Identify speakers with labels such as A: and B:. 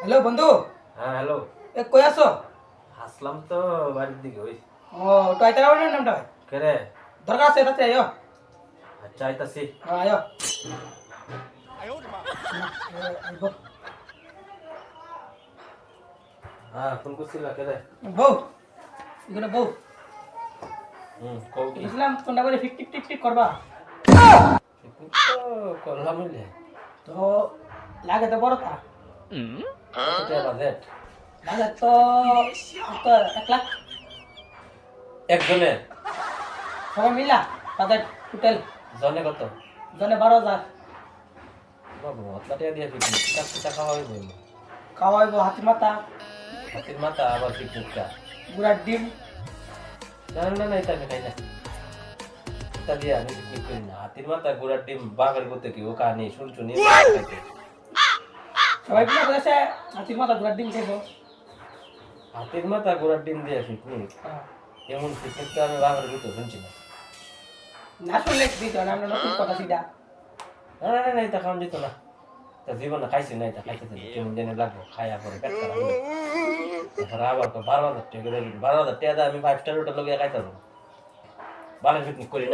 A: Hello বন্ধু।
B: হ্যাঁ hello.
A: কই আছো?
B: আসলাম তো বাড়ির দিকে ওই।
A: ও তো আইতে পারবে না নামটা?
B: কে রে?
A: দরকার আছে তাতে আয়ো।
B: আচ্ছা আইতাছি।
A: আয়ো। আইবো।
B: হ্যাঁ ফোন করছিল কে রে?
A: বউ এখানে বউ
B: কও কি?
A: বুঝলাম কোনটা করে ফিক টিক টিক টিক করবা
B: পিকনিক তো করলাম হইলে।
A: তো লাগে তো বড় তা
B: কত টাকা বাজেট?
A: লাগে তো তো 1 লাখ
B: একজনের?
A: সবাই মিলা বাজেট টোটাল
B: জনে কত?
A: জনে 12,000
B: বাবু অতলা টাকা দিয়ে পিকনিক টাকা খাওয়া হইব?
A: খাওয়াইবো হাতি মাথা
B: হাতির মাথা আবার পিকনিকটা?
A: গুড়ার ডিম।
B: না না না এটা আমি খাই না। এটা দিয়ে আমি পিকনিক করি না। হাতির মাথা ঘোড়ার ডিম বাঘের করতে কি ও কাহানি শুনছো নি?
A: সবাই মিলে বলেছে হাতি মাথা গুড়ার ডিম খাইবো।
B: হাতির মাথা ঘোড়ার ডিম দিয়ে পিকনিক? এমন পিকনিক তো আমি বাঘের করতে শুনছি না।
A: না শুনলে দিত না আমরা নতুন কথা সিধা
B: না না না এটা খাওয়া যেত না। তা জীবনে খাইছি না, এটা খাইতে কেমন জানি লাগবো, খাইয়া পরে পেট খারাপ হলো। এখন আবার তো 12,000 টাকা 12,000 টাকা আমি 5 স্টার হোটেল লোক খাইতে পারবো। ভালো পিকনিক করি না।